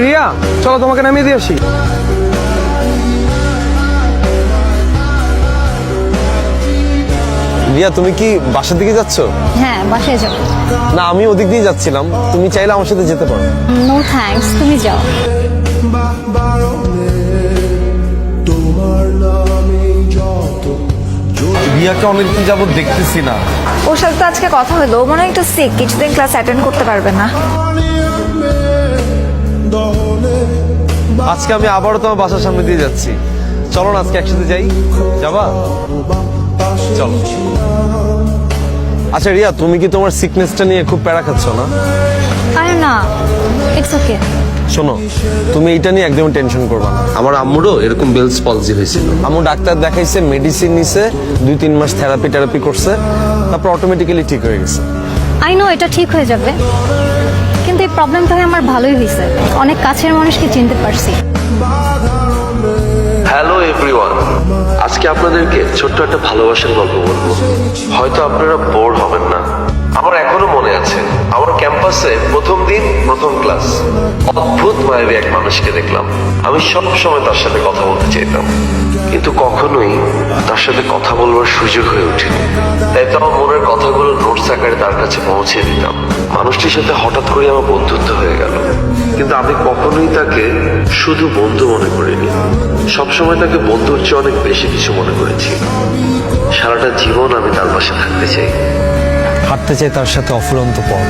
রিয়া, চলো তোমাকে নামিয়ে দিয়ে আসি। রিয়া, তুমি কি বাসার দিকে যাচ্ছ? হ্যাঁ, বাসায় যাও। না, আমি ওদিক দিয়ে যাচ্ছিলাম, তুমি চাইলে আমার সাথে যেতে পারো। নো থ্যাঙ্কস, তুমি যাও। রিয়াকে অনেকদিন যাবত দেখতেছি না। ওর সাথে তো আজকে কথা হলো, ও মনে হয় একটু সিক, কিছুদিন ক্লাস অ্যাটেন্ড করতে পারবে না। আজকে আমি আবারও তোমার বাসার সামনে দিয়ে যাচ্ছি, চলো না আজকে একসাথে যাই। যাবা? চলো। আচ্ছা রিয়া, তুমি কি তোমার সিকনেসটা নিয়ে খুব প্যারা খাচ্ছ না? আরে না, ইটস ওকে। শোনো, তুমি এইটা নিয়ে একদম টেনশন করবে না। আমার আম্মুরও এরকম বেলস পলজি হয়েছিল, আম্মু ডাক্তার দেখাইছে, মেডিসিন নিছে, 2-3 মাস থেরাপি করছে, তারপর অটোমেটিক্যালি ঠিক হয়ে গেছে। আই নো এটা ঠিক হয়ে যাবে, কিন্তু এই প্রবলেমটা আমার ভালোই হয়েছে, অনেক কাছের মানুষকে চিনতে পারছি। হ্যালো এভরিওয়ান, আজকে আপনাদেরকে ছোট্ট একটা ভালোবাসার গল্প বলবো। হয়তো আপনারা বোর হবেন না। আমার এখনো মনে আছে, আমার ক্যাম্পাসে প্রথম দিন প্রথম ক্লাস, অদ্ভুত মায়াবী এক মানুষকে দেখলাম। আমি সব সময় তার সাথে কথা বলতে চাইতাম, কিন্তু কখনোই তার সাথে কথা বলবার সুযোগ হয়ে ওঠেনি। তাই তো আমার মনের কথাগুলো নোটস আকারে তার কাছে পৌঁছে দিতাম। মানুষটির সাথে হঠাৎ করে আমার বন্ধুত্ব হয়ে গেল, কিন্তু আমি কখনোই তাকে শুধু বন্ধু মনে করিনি। সবসময় তাকে বন্ধুর চেয়ে অনেক বেশি কিছু মনে করেছি। সারাটা জীবন আমি তার পাশে থাকতে চাই। হাঁটতে চাই তার সাথে অফুরন্ত পথ।